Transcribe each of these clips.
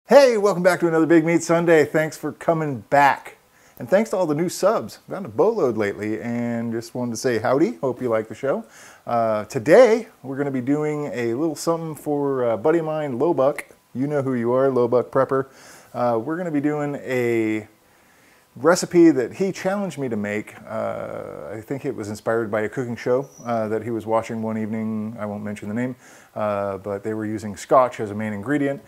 Hey, welcome back to another Big Meat Sunday. Thanks for coming back. And thanks to all the new subs. I've gotten a boatload lately and just wanted to say howdy. Hope you like the show. Today, we're going to be doing a little something for a buddy of mine, Lowbuck. You know who you are, Lowbuck Prepper. We're going to be doing a recipe that he challenged me to make. I think it was inspired by a cooking show that he was watching one evening. I won't mention the name, but they were using Scotch as a main ingredient.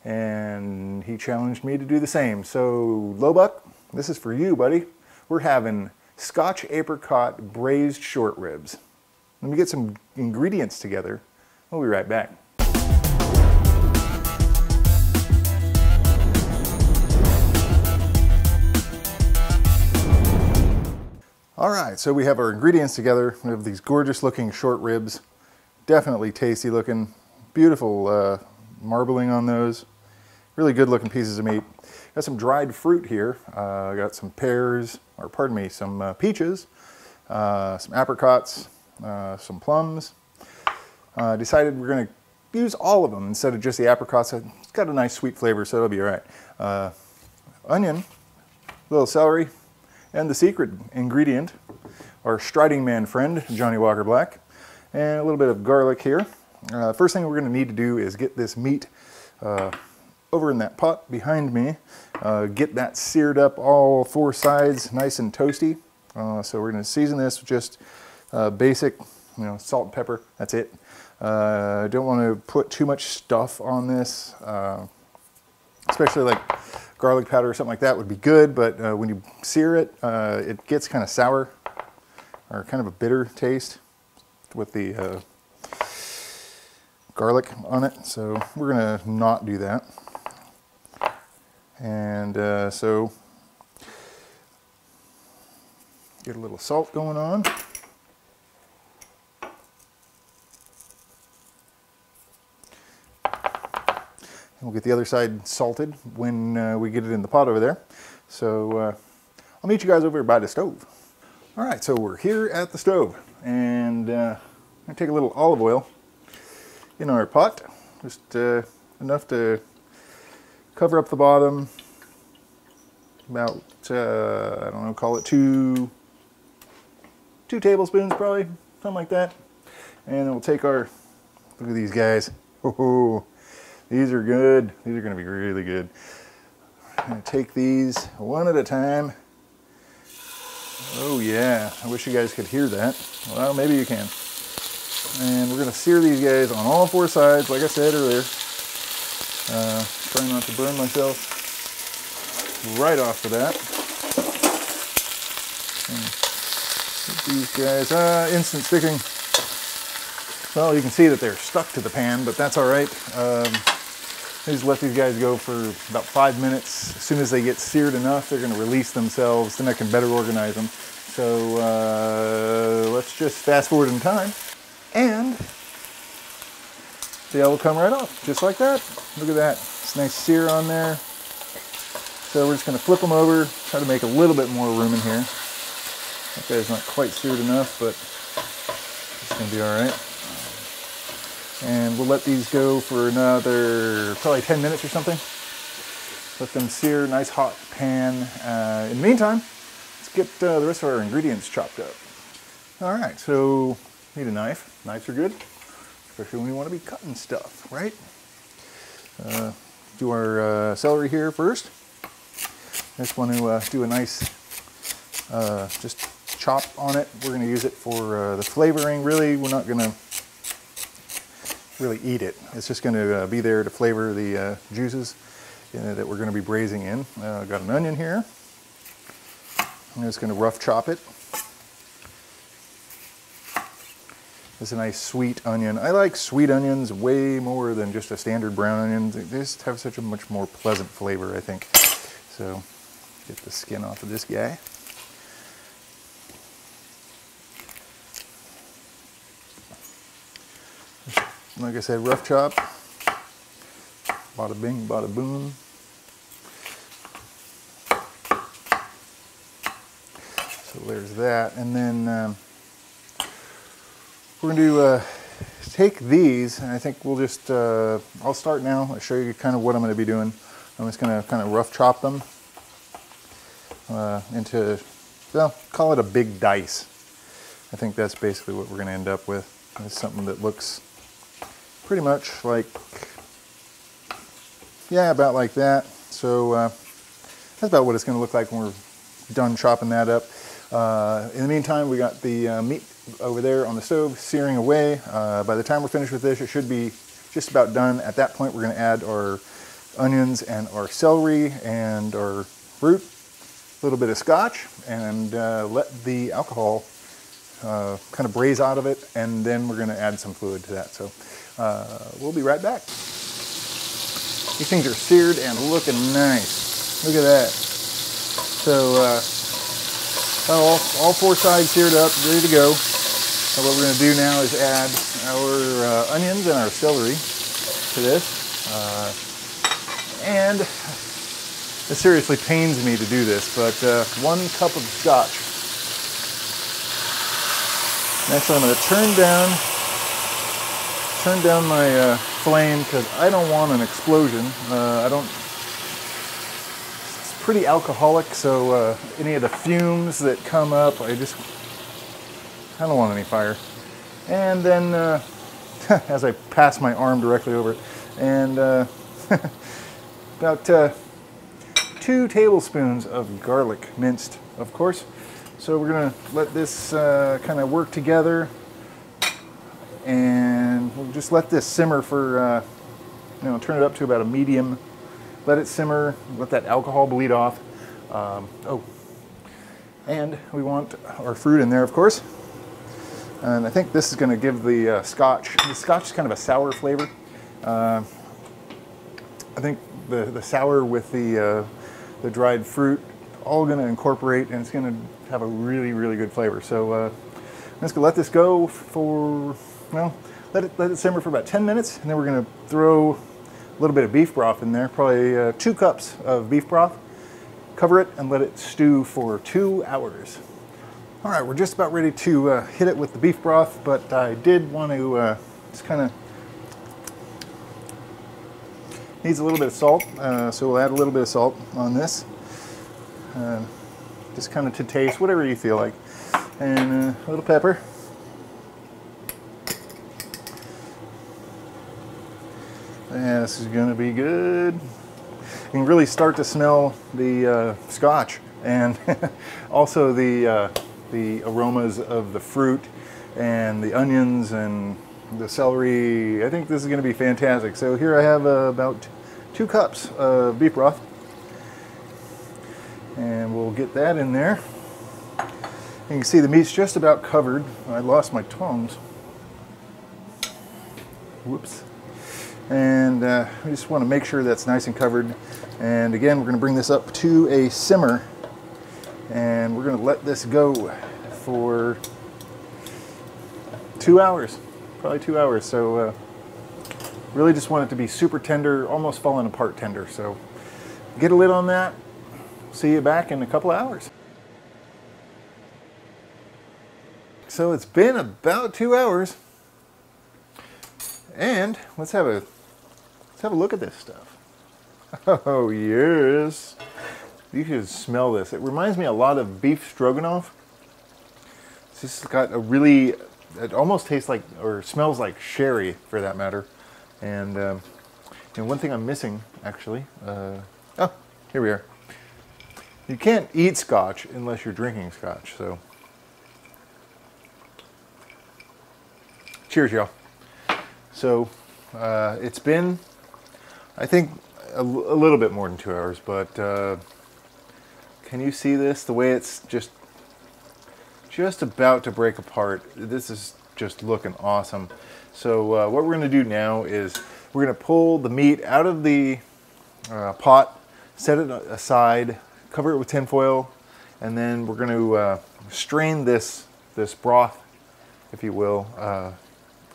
And he challenged me to do the same. So, Lowbuck, this is for you, buddy. We're having Scotch apricot braised short ribs. Let me get some ingredients together. We'll be right back. All right, so we have our ingredients together. We have these gorgeous looking short ribs. Definitely tasty looking. Beautiful marbling on those. Really good looking pieces of meat. Got some dried fruit here. Got some pears, or pardon me, some peaches, some apricots, some plums. Decided we're going to use all of them instead of just the apricots. It's got a nice sweet flavor, so it'll be all right. Onion, a little celery, and the secret ingredient, our striding man friend, Johnny Walker Black, and a little bit of garlic here. First thing we're going to need to do is get this meat over in that pot behind me. Get that seared up all four sides nice and toasty. So we're going to season this with just basic, salt and pepper. That's it. Don't want to put too much stuff on this, especially like garlic powder or something like that would be good, but when you sear it, it gets kind of sour or kind of a bitter taste with the garlic on it, so we're gonna not do that. And so get a little salt going on. And we'll get the other side salted when we get it in the pot over there. So I'll meet you guys over by the stove. All right, so we're here at the stove, and I'm gonna take a little olive oil in our pot, just enough to cover up the bottom, about, I don't know, call it two tablespoons probably, something like that. And then we'll take our, look at these guys. Oh, these are good. These are gonna be really good. I'm gonna take these one at a time. Oh yeah, I wish you guys could hear that. Well, maybe you can. And we're going to sear these guys on all four sides, like I said earlier. Trying not to burn myself right off the bat. These guys, instant sticking. Well, you can see that they're stuck to the pan, but that's all right. Just let these guys go for about 5 minutes. As soon as they get seared enough, they're going to release themselves. Then I can better organize them. So let's just fast forward in time. And they will come right off, just like that. Look at that. It's a nice sear on there. So we're just going to flip them over, try to make a little bit more room in here. That guy's not quite seared enough, but it's going to be all right. And we'll let these go for another probably 10 minutes or something. Let them sear, nice hot pan. In the meantime, let's get the rest of our ingredients chopped up. All right, so need a knife. Knives are good, especially when you want to be cutting stuff, right? Do our celery here first. Just want to do a nice just chop on it. We're going to use it for the flavoring. Really, we're not going to really eat it. It's just going to be there to flavor the juices that we're going to be braising in. Got an onion here. I'm just going to rough chop it. It's a nice sweet onion. I like sweet onions way more than just a standard brown onion. They just have such a much more pleasant flavor, I think. So, get the skin off of this guy. Like I said, rough chop. Bada bing, bada boom. So there's that. And then we're going to take these, and I think we'll just, I'll start now. I'll show you kind of what I'm going to be doing. I'm just going to kind of rough chop them into, well, call it a big dice. I think that's basically what we're going to end up with. It's something that looks pretty much like, yeah, about like that. So that's about what it's going to look like when we're done chopping that up. In the meantime, we got the meat over there on the stove searing away. By the time we're finished with this, it should be just about done. At that point, we're going to add our onions and our celery and our fruit, a little bit of scotch, and let the alcohol kind of braise out of it, and then we're going to add some fluid to that. So we'll be right back. These things are seared and looking nice. Look at that. So all four sides seared up, ready to go. So what we're going to do now is add our onions and our celery to this. And it seriously pains me to do this, but 1 cup of scotch. Next, I'm going to turn down my flame because I don't want an explosion. It's pretty alcoholic, so any of the fumes that come up, I don't want any fire. And then, as I pass my arm directly over it, and about 2 tablespoons of garlic, minced, of course. So we're gonna let this kind of work together, and we'll just let this simmer for, turn it up to about a medium. Let it simmer, let that alcohol bleed off. And we want our fruit in there, of course. And I think this is gonna give the scotch. The scotch is kind of a sour flavor. I think the sour with the dried fruit all going to incorporate, and it's going to have a really, really good flavor. So I'm just going to let this go for, well, let it simmer for about 10 minutes, and then we're going to throw a little bit of beef broth in there, probably 2 cups of beef broth. Cover it and let it stew for 2 hours. All right, we're just about ready to hit it with the beef broth, but I did want to just kind of, needs a little bit of salt, so we'll add a little bit of salt on this. Just kind of to taste, whatever you feel like. And a little pepper. Yeah, this is gonna be good. You can really start to smell the scotch, and also the aromas of the fruit and the onions and the celery. I think this is going to be fantastic. So here I have about 2 cups of beef broth, and we'll get that in there. You can see the meat's just about covered. I lost my tongs. Whoops. And we just want to make sure that's nice and covered. And again, we're going to bring this up to a simmer, and we're going to let this go for 2 hours. Probably 2 hours. So really just want it to be super tender, almost falling apart tender. So get a lid on that. See you back in a couple of hours. So it's been about 2 hours, and let's have a look at this stuff. Oh yes, you can smell this. It reminds me a lot of beef stroganoff. It's just got a really, it almost tastes like, or smells like sherry for that matter. And one thing I'm missing actually. Oh, here we are. You can't eat scotch unless you're drinking scotch. So, cheers, y'all. So it's been, I think, a little bit more than 2 hours, but can you see this? The way it's just about to break apart. This is just looking awesome. So what we're going to do now is we're going to pull the meat out of the pot, set it aside, cover it with tin foil, and then we're going to strain this broth, if you will,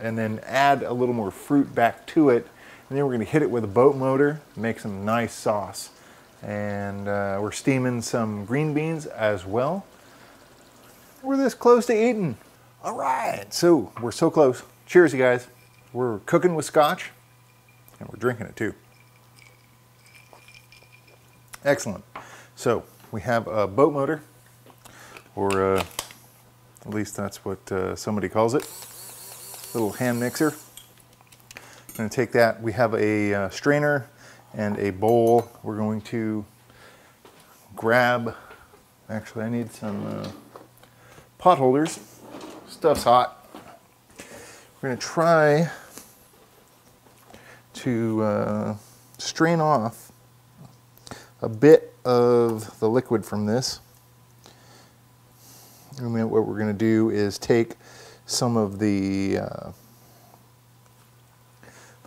and then add a little more fruit back to it. And then we're going to hit it with a boat motor, make some nice sauce. And we're steaming some green beans as well. We're this close to eating. All right, so we're so close. Cheers, you guys. We're cooking with scotch, and we're drinking it too. Excellent. So we have a boat motor, or at least that's what somebody calls it. Little hand mixer. I'm going to take that. We have a strainer and a bowl. We're going to grab, actually I need some pot holders. Stuff's hot. We're going to try to strain off a bit of the liquid from this. And then what we're going to do is take some of the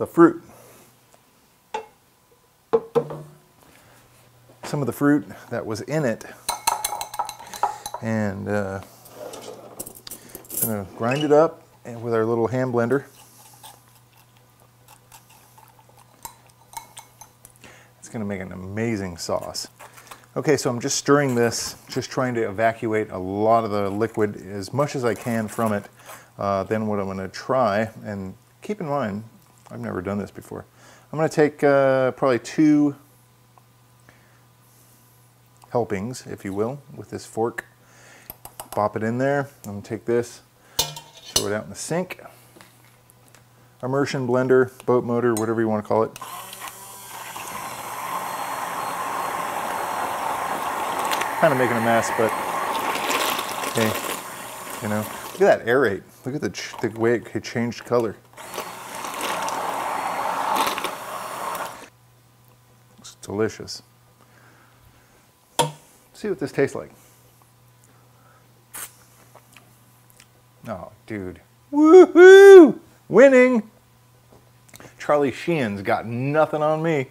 fruit. Some of the fruit that was in it, and going to grind it up with our little hand blender. It's going to make an amazing sauce. Okay, so I'm just stirring this, just trying to evacuate a lot of the liquid as much as I can from it. Then what I'm going to try, and keep in mind, I've never done this before. I'm going to take probably 2 helpings, if you will, with this fork. Pop it in there. I'm going to take this, throw it out in the sink. Immersion blender, boat motor, whatever you want to call it. Kind of making a mess, but hey, you know, look at that aerate. Look at the way it changed color. It's delicious. See what this tastes like. Oh, dude. Woohoo! Winning! Charlie Sheen's got nothing on me.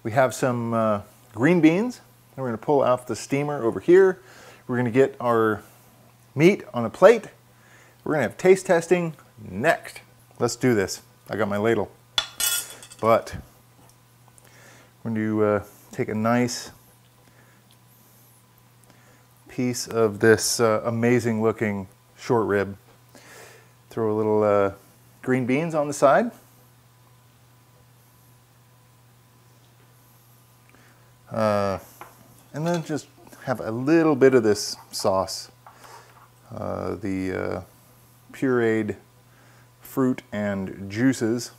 We have some green beans. And we're going to pull off the steamer over here. We're going to get our meat on a plate. We're going to have taste testing next. Let's do this. I got my ladle. But we're going to take a nice piece of this amazing looking short rib. Throw a little green beans on the side. And then just have a little bit of this sauce. The pureed fruit and juices.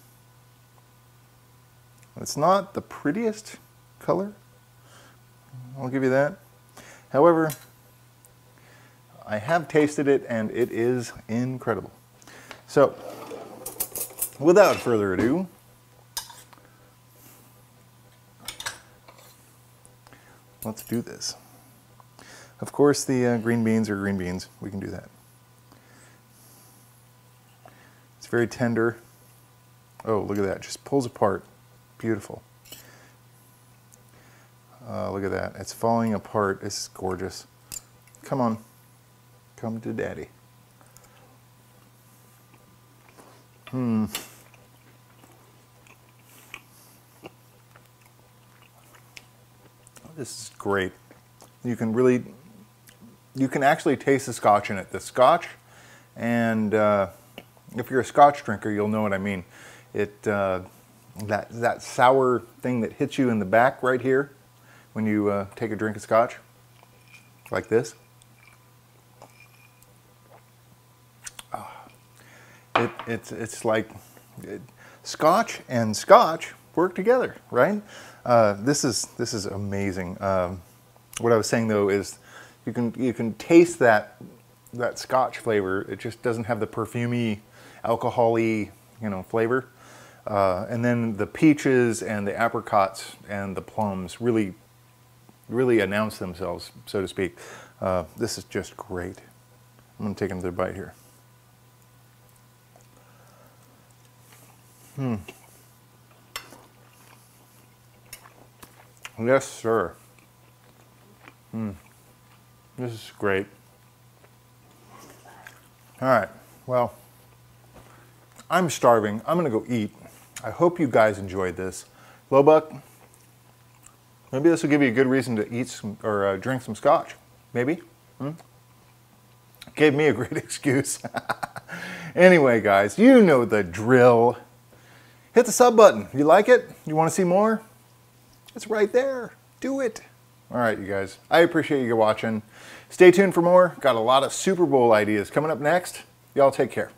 It's not the prettiest color, I'll give you that. However, I have tasted it and it is incredible. So, without further ado, let's do this. Of course, the green beans are green beans. We can do that. It's very tender. Oh, look at that. Just pulls apart. Beautiful. Look at that. It's falling apart. It's gorgeous. Come on. Come to daddy. This is great. You can actually taste the Scotch in it. The Scotch, and if you're a Scotch drinker, you'll know what I mean. That sour thing that hits you in the back right here when you take a drink of Scotch, like this. It's like Scotch and Scotch work together, right? This is amazing. What I was saying though is you can taste that Scotch flavor. It just doesn't have the perfumey, alcohol-y, flavor. And then the peaches and the apricots and the plums really announce themselves, so to speak. This is just great. I'm going to take another bite here. Yes, sir. This is great. All right, well, I'm starving. I'm gonna go eat. I hope you guys enjoyed this. Lowbuck, maybe this will give you a good reason to eat some, or drink some Scotch. Maybe? Gave me a great excuse. Anyway, guys, you know the drill. Hit the sub button. You like it? You want to see more? It's right there. Do it. All right, you guys. I appreciate you watching. Stay tuned for more. Got a lot of Super Bowl ideas coming up next. Y'all take care.